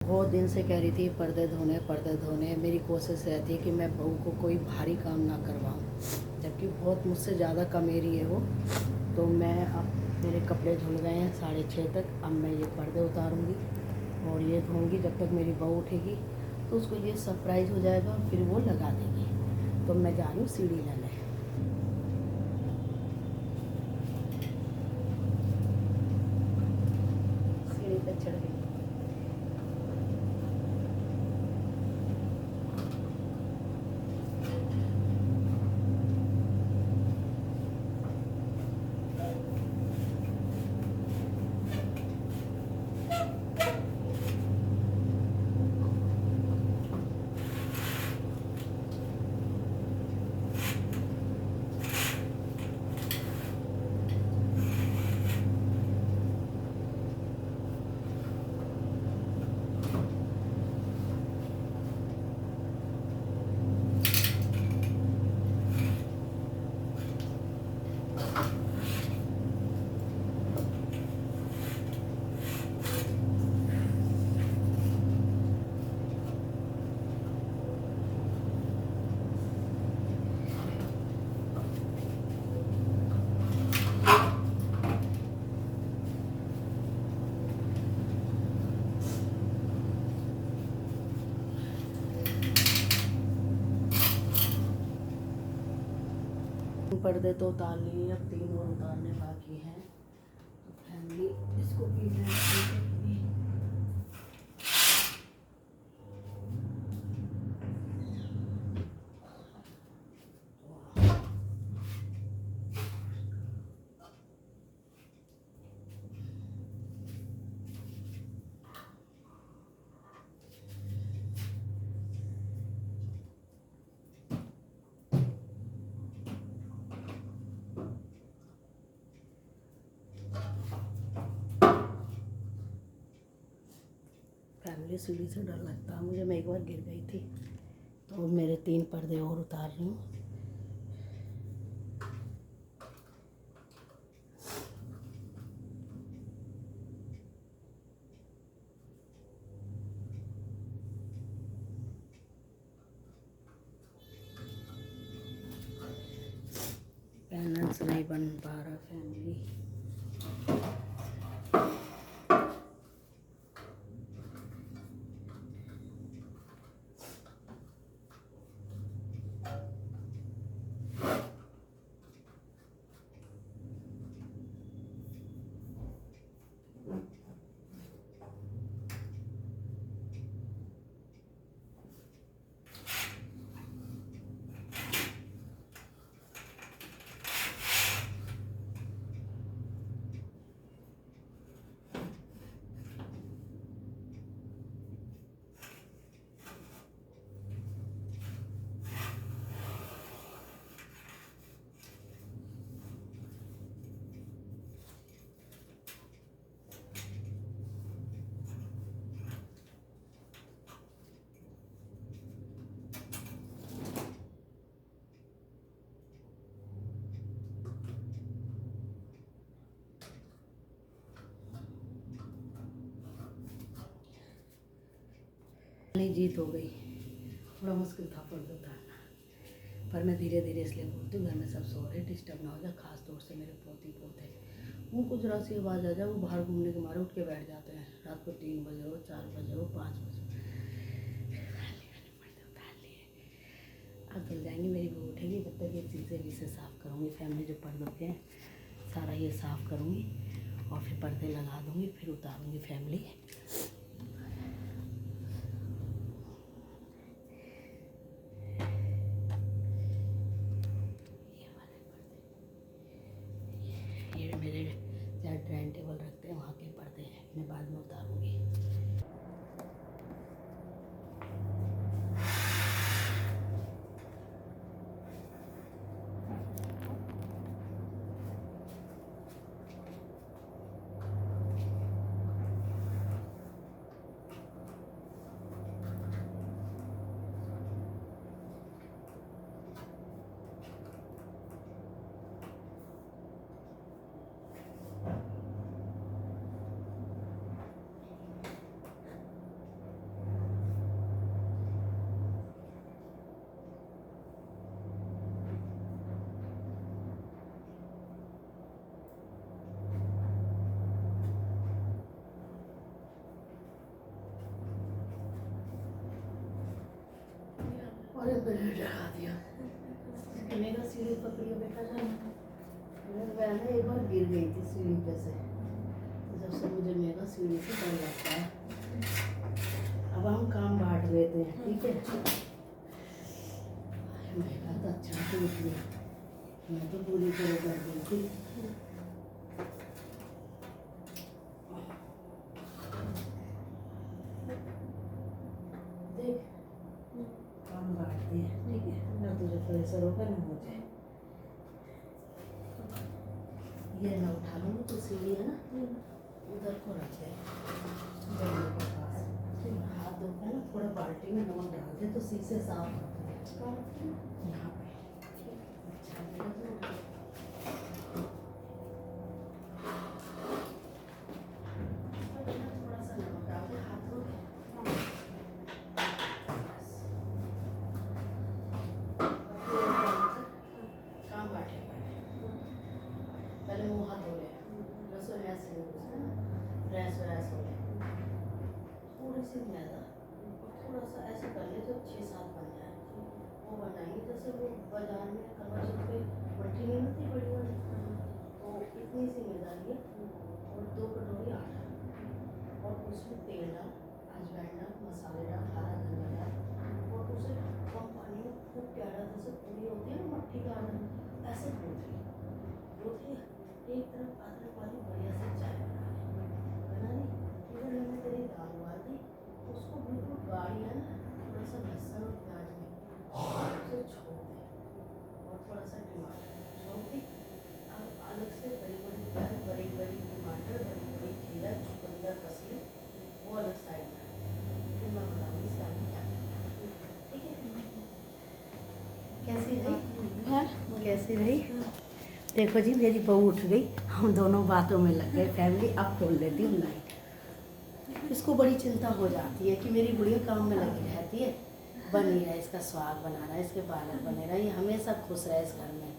बहुत दिन से कह रही थी पर्दे धोने। मेरी कोशिश रहती है कि मैं बहू को कोई भारी काम ना करवाऊँ, जबकि बहुत मुझसे ज़्यादा कमेरी है वो। तो मैं अब मेरे कपड़े धुल गए हैं 6:30 तक। अब मैं ये पर्दे उतारूँगी और ये धोऊँगी। जब तक मेरी बहू उठेगी तो उसको ये सरप्राइज़ हो जाएगा, फिर वो लगा देगी। तो मैं जा रही हूँ सीढ़ी लेने, सीढ़ी पे चढ़ गई। पर्दे तो उतार लिए, अब 3 और उतारने बाकी हैं। तो फैमिली इसको भी फैमिली सीढ़ी से डर लगता है मुझे। मैं एक बार गिर गई थी। तो मेरे 3 पर्दे और उतार रही हूँ। बैलेंस नहीं बन पा रहा फैमिली। नहीं, जीत हो गई। थोड़ा मुश्किल था पर्दा उतारना, पर मैं धीरे धीरे इसलिए बोलती हूँ घर में सब सो रहे, डिस्टर्ब ना हो जाए। खास तौर से मेरे पोती पोते, उनको जरा सी आवाज़ आ जाए वो बाहर घूमने के मारे उठ के बैठ जाते हैं। रात को 3 बजे हो, 4 बजे हो, 5 बजे। पर्दे उतार लिए, अब धुल जाएंगी। मेरी बहू उठेगी तब तक ये चीज़ें भी से साफ़ करूँगी। फैमिली जो पर्दों के हैं सारा ये साफ़ करूँगी और फिर पर्दे लगा दूँगी, फिर उतारूँगी फैमिली। ये मेरे जहाँ ड्राइंग टेबल रखते हैं वहाँ के पर्दे हैं, मैं बाद में उतारूँगी। और मैंने डरा दिया। मेरा सीढ़ी पकड़ी बेटा जाना, मैं एक बार गिर गई थी सीढ़ी पे से, तो जब से मुझे मेरा सीढ़ी से डर लगता है। अब हम काम बांट लेते हैं, ठीक है। मेरा तो अच्छा से उठ गया, मैं तो पूरी तरह कर गई थी। देख काम बांटते हैं, ठीक है ना, तुझे प्रेशर होगा ना मुझे। ये ना उठा लूँगी तो सीढ़ी है ना उधर को रख दे के पास, हाथ धोकर ना थोड़ा बाल्टी में नमक डाल दे तो शीशे साफ होते हैं यहाँ पे। अच्छा थोड़ा सा नमक डाल दे, हाथ धो काम बांटे। पहले मुँह हाथ धो ले, रसोई गैस से फ्रेश व्रेश हो ले, थोड़ी सी मैदा थोड़ा सा ऐसे कर ले जो 6-7 बन जाए, वो बनाएंगे। जैसे वो बाजार में कलर पे मट्टी नहीं होती बड़ी वाली, तो इतनी सी मैदा लिए और 2 कटोरी आटा और उसमें तेल डाल, अजवाइन डाल, मसाले डाल, हरा धनिया डाल और उसे कम पानी में खूब प्यारा जैसे पूरी होती है ना मट्टी का आटा, ऐसे गूँथ लिया। एक तरफ अदरक वाली बढ़िया से चाय बना ली, इधर मैंने तेरी दाल उबाल दी, उसको बिल्कुल गाढ़ी है ना, थोड़ा सा लहसुन और प्याज में उसे छोड़ दे और थोड़ा सा टमाटर छोड़ दी। अब अलग से बड़ी बड़ी प्याज, बड़ी बड़ी टमाटर, बड़ी बड़ी खीरा, चुकंदर कस ली, वो अलग साइड में। फिर मैं बताऊँगी इसे आगे क्या करना, ठीक है। कैसी रही कैसी रही? देखो जी मेरी बहू उठ गई, हम दोनों बातों में लग गए। फैमिली अब खोल लेती हूँ लाइट। इसको बड़ी चिंता हो जाती है कि मेरी बुढ़िया काम में लगी रहती है, बन ही रहा है, इसका स्वाद बना रहा है, इसके बालक बने रहा है, ये हमेशा खुश रहे इस घर में,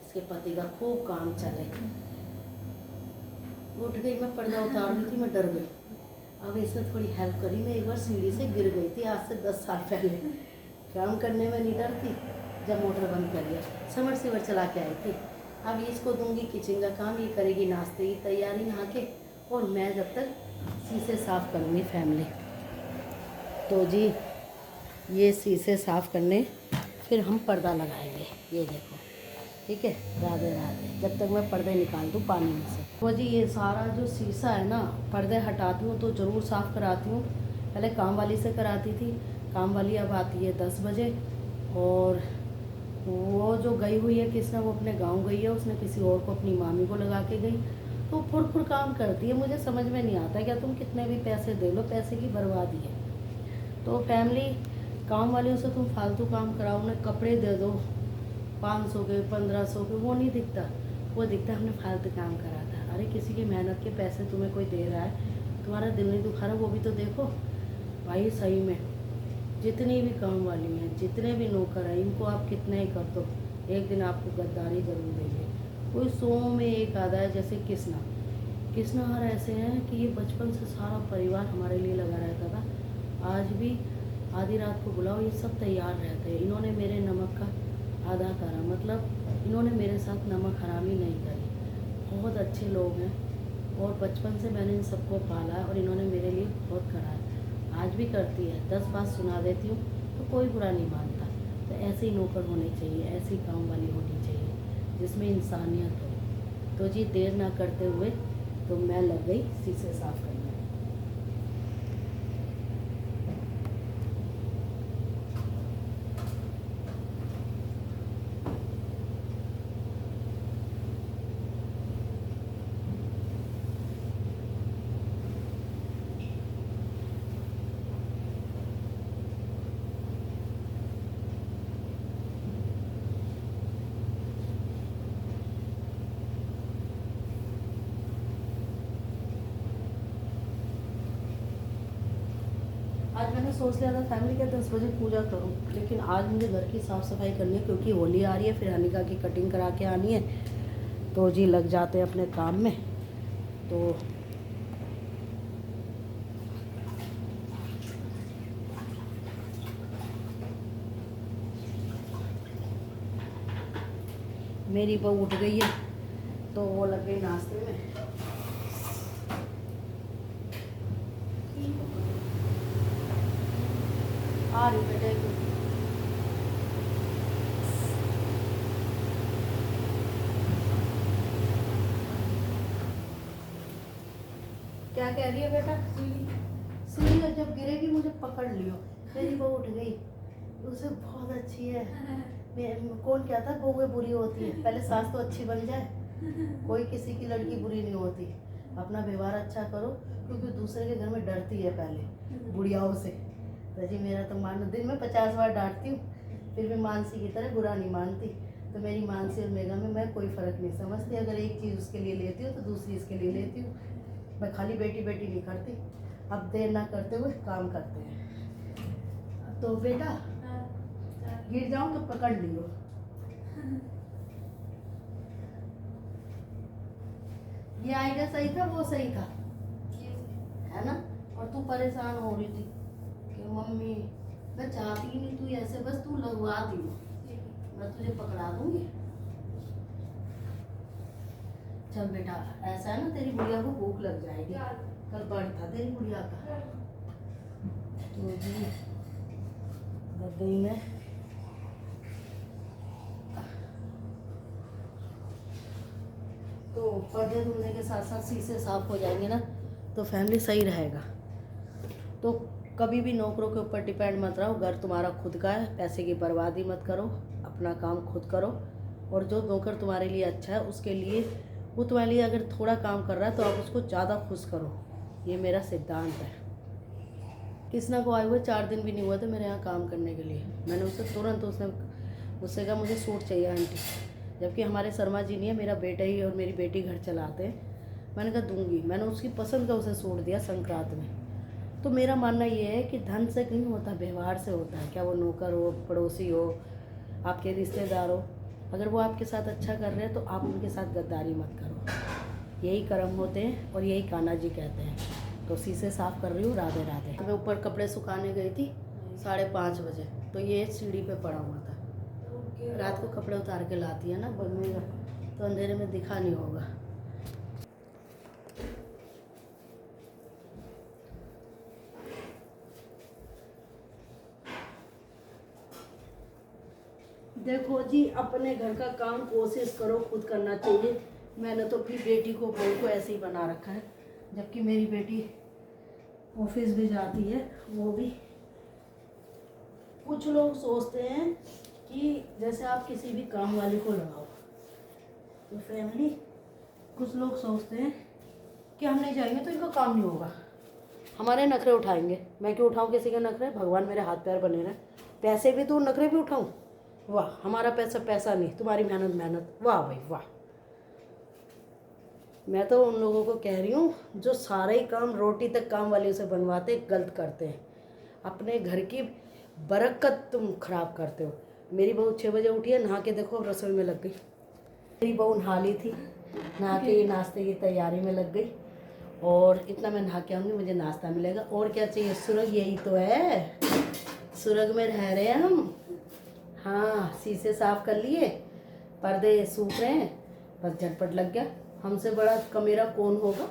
इसके पति का खूब काम चले। उठ गई, मैं पर्दा उतार रही थी, मैं डर गई। अब इसने थोड़ी हेल्प करी, मैं एक बार सीढ़ी से गिर गई थी आज से 10 साल पहले। काम करने में नहीं डरती, जब मोटर बंद कर लिया समरसीवर चला के आई थी। अब इसको दूंगी किचन का काम, ये करेगी नाश्ते की तैयारी नहा के, और मैं जब तक शीशे साफ़ करूँगी फैमिली। तो जी ये शीशे साफ़ करने फिर हम पर्दा लगाएंगे, ये देखो, ठीक है। राधे राधे। जब तक मैं पर्दे निकाल दूँ पानी में से। तो जी ये सारा जो शीशा है ना, पर्दे हटाती हूँ तो ज़रूर साफ़ कराती हूँ। पहले काम वाली से कराती थी, काम वाली अब आती है 10 बजे, और वो जो गई हुई है किसने, वो अपने गांव गई है, उसने किसी और को अपनी मामी को लगा के गई, तो फुर काम करती है। मुझे समझ में नहीं आता क्या, तुम कितने भी पैसे दे लो, पैसे की बर्बादी है। तो फैमिली काम वालों से तुम फालतू काम कराओ, उन्हें कपड़े दे दो 500 के 1500 के, वो नहीं दिखता, वो दिखता हमने फालतू काम करा था। अरे किसी की मेहनत के पैसे तुम्हें कोई दे रहा है, तुम्हारा दिल नहीं दुखा रहा, वो भी तो देखो भाई। सही में जितनी भी काम वाली हैं, जितने भी नौकर हैं, इनको आप कितना ही कर दो, एक दिन आपको गद्दारी जरूर देंगे। कोई 100 में एक आधा है, जैसे किसना हर ऐसे हैं कि ये बचपन से सारा परिवार हमारे लिए लगा रहता था। आज भी आधी रात को बुलाओ ये सब तैयार रहते हैं। इन्होंने मेरे नमक का आधा करा, मतलब इन्होंने मेरे साथ नमक हरामी नहीं करी। बहुत अच्छे लोग हैं और बचपन से मैंने इन सबको पाला है और इन्होंने मेरे लिए बहुत करा है। आज भी करती है, 10 बात सुना देती हूँ तो कोई बुरा नहीं मानता। तो ऐसे ही नौकर होने चाहिए, ऐसी काम वाली होनी चाहिए जिसमें इंसानियत हो। तो जी देर ना करते हुए तो मैं लग गई शीशे साफ करने। आज मैंने सोच लिया था फैमिली के 10 बजे पूजा करूं, लेकिन आज मुझे घर की साफ़ सफाई करनी है क्योंकि होली आ रही है, फिर अनिका की कटिंग करा के आनी है। तो जी लग जाते हैं अपने काम में। तो मेरी बहू उठ गई है तो वो लग गई नाश्ते में। आ रही बेटे क्या कह रही है बेटा? सीढ़ी जब गिरेगी मुझे पकड़ लियो। मेरी बहू उठ गई, उसे बहुत अच्छी है। कौन कहता है बहुएं बुरी होती है? पहले सास तो अच्छी बन जाए। कोई किसी की लड़की बुरी नहीं होती। अपना व्यवहार अच्छा करो, क्योंकि दूसरे के घर में डरती है पहले बुढ़ियाओं से। तो जी मेरा तो मान, दिन में 50 बार डांटती हूँ, फिर भी मानसी की तरह बुरा नहीं मानती। तो मेरी मानसी और मेघा में मैं कोई फ़र्क नहीं समझती। अगर एक चीज़ उसके लिए लेती हूँ तो दूसरी इसके लिए लेती हूँ। मैं खाली बेटी बेटी नहीं करती। अब देर ना करते हुए काम करते हैं। तो बेटा गिर जाऊँ तो पकड़ लियो। ये आइडिया सही था, वो सही था, है ना? और तू परेशान हो रही थी कि मम्मी मैं चाहती ही नहीं, तू ऐसे बस तू लगवा दी, मैं तुझे पकड़ा दूंगी। चल बेटा, ऐसा है ना, तेरी बुढ़िया को भूख लग जाएगी, कल बर्थ था तेरी बुढ़िया का। तो जी लग गई मैं। तो पर्दे धुलने के साथ साथ शीशे साफ हो जाएंगे ना, तो फैमिली सही रहेगा। तो कभी भी नौकरों के ऊपर डिपेंड मत रहो। घर तुम्हारा खुद का है, पैसे की बर्बादी मत करो, अपना काम खुद करो। और जो नौकर तुम्हारे लिए अच्छा है उसके लिए, वो तुम्हारे लिए अगर थोड़ा काम कर रहा है तो आप उसको ज़्यादा खुश करो। ये मेरा सिद्धांत है। कृष्णा को आए हुए 4 दिन भी नहीं हुआ था मेरे यहाँ काम करने के लिए। मैंने उससे तुरंत, उसने मुझसे कहा मुझे सूट चाहिए आंटी, जबकि हमारे शर्मा जी नहीं है, मेरा बेटा ही और मेरी बेटी घर चलाते हैं। मैंने कहा दूंगी। मैंने उसकी पसंद का उसे सूट दिया संक्रांत में। तो मेरा मानना ये है कि धन से नहीं होता, व्यवहार से होता है। क्या वो नौकर हो, पड़ोसी हो, आपके रिश्तेदार हो, अगर वो आपके साथ अच्छा कर रहे हैं तो आप उनके साथ गद्दारी मत करो। यही कर्म होते हैं और यही कान्हा जी कहते हैं। तो शीशे साफ कर रही हूँ। राधे राधे। मैं ऊपर कपड़े सुखाने गई थी 5:30 बजे, तो ये सीढ़ी पे पड़ा हुआ था। रात को कपड़े उतार के लाती है ना बम्मी, तो अंधेरे में दिखा नहीं होगा। देखो जी, अपने घर का काम कोशिश करो खुद करना चाहिए। मैंने तो अपनी बेटी को, बहू को ऐसे ही बना रखा है, जबकि मेरी बेटी ऑफिस भी जाती है। वो भी, कुछ लोग सोचते हैं कि जैसे आप किसी भी काम वाले को लगाओ, तो फैमिली कुछ लोग सोचते हैं कि हम नहीं जाएंगे तो इनका काम नहीं होगा, हमारे नखरे उठाएंगे। मैं क्यों उठाऊं किसी के नखरे? भगवान मेरे हाथ पैर बने रहे। पैसे भी दूँ, नखरे भी उठाऊं? वाह, हमारा पैसा पैसा नहीं, तुम्हारी मेहनत मेहनत। वाह भाई वाह। मैं तो उन लोगों को कह रही हूँ जो सारे ही काम रोटी तक काम वाले से बनवाते, गलत करते हैं। अपने घर की बरकत तुम खराब करते हो। मेरी बहू 6 बजे उठी है, नहा के देखो रसोई में लग गई। मेरी बहू नहा ली थी, नहा के नाश्ते की तैयारी में लग गई। और इतना मैं नहा के आऊँगी, मुझे नाश्ता मिलेगा। और क्या चाहिए? सुरग यही तो है, सुरग में रह रहे हैं हम। हाँ, शीशे साफ कर लिए, पर्दे सूख रहे हैं, बस झटपट लग गया। हमसे बड़ा कमेरा कौन होगा?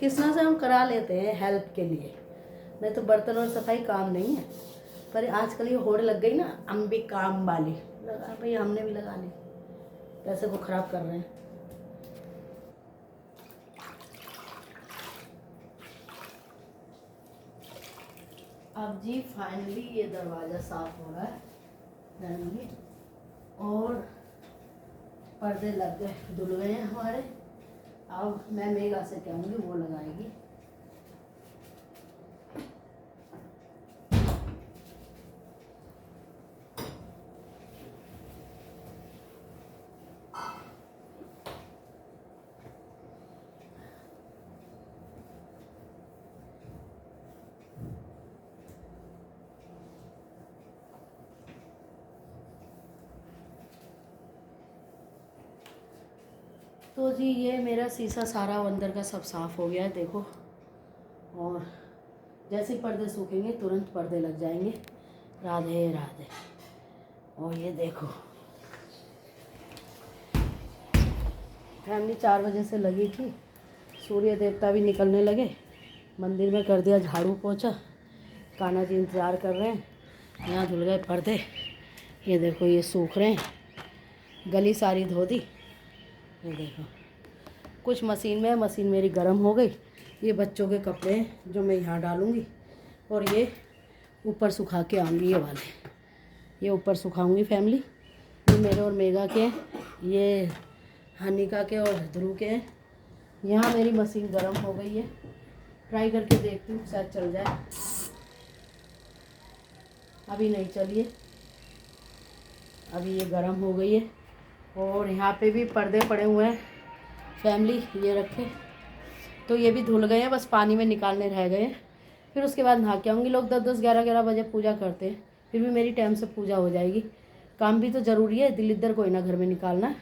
कृष्णा से हम करा लेते हैं हेल्प के लिए, नहीं तो बर्तन और सफाई काम नहीं है। पर आजकल ये होड़ लग गई ना, हम भी काम वाली, लगा भाई, हमने भी लगा ली, पैसे को खराब कर रहे हैं। अब जी फाइनली ये दरवाज़ा साफ हो रहा है फैमिली, और पर्दे लग गए, धुल गए हैं हमारे। अब मैं मेघा से कहूँगी, वो लगाएगी। तो जी ये मेरा शीशा सारा अंदर का सब साफ़ हो गया है, देखो। और जैसे पर्दे सूखेंगे तुरंत पर्दे लग जाएंगे। राधे राधे। और ये देखो, फैमिली 4 बजे से लगी थी, सूर्य देवता भी निकलने लगे। मंदिर में कर दिया झाड़ू पोछा, कान्हा जी इंतज़ार कर रहे हैं। यहाँ धुल गए पर्दे, ये देखो ये सूख रहे हैं। गली सारी धो दी, ये देखो। कुछ मशीन में है, मशीन मेरी गर्म हो गई। ये बच्चों के कपड़े हैं जो मैं यहाँ डालूँगी, और ये ऊपर सुखा के आऊँगी। ये वाले ये ऊपर सुखाऊँगी फैमिली। ये मेरे और मेगा के, ये हनिका के और ध्रुव के हैं। यहाँ मेरी मशीन गर्म हो गई है, ट्राई करके देखती हूँ शायद चल जाए। अभी नहीं चलिए, अभी ये गर्म हो गई है। और यहाँ पे भी पर्दे पड़े हुए हैं फैमिली, ये रखे तो ये भी धुल गए हैं, बस पानी में निकालने रह गए हैं। फिर उसके बाद नहा के आऊँगी। लोग 10-10 11-11 बजे पूजा करते हैं, फिर भी मेरी टाइम से पूजा हो जाएगी। काम भी तो ज़रूरी है, दिल इधर कोई ना घर में निकालना।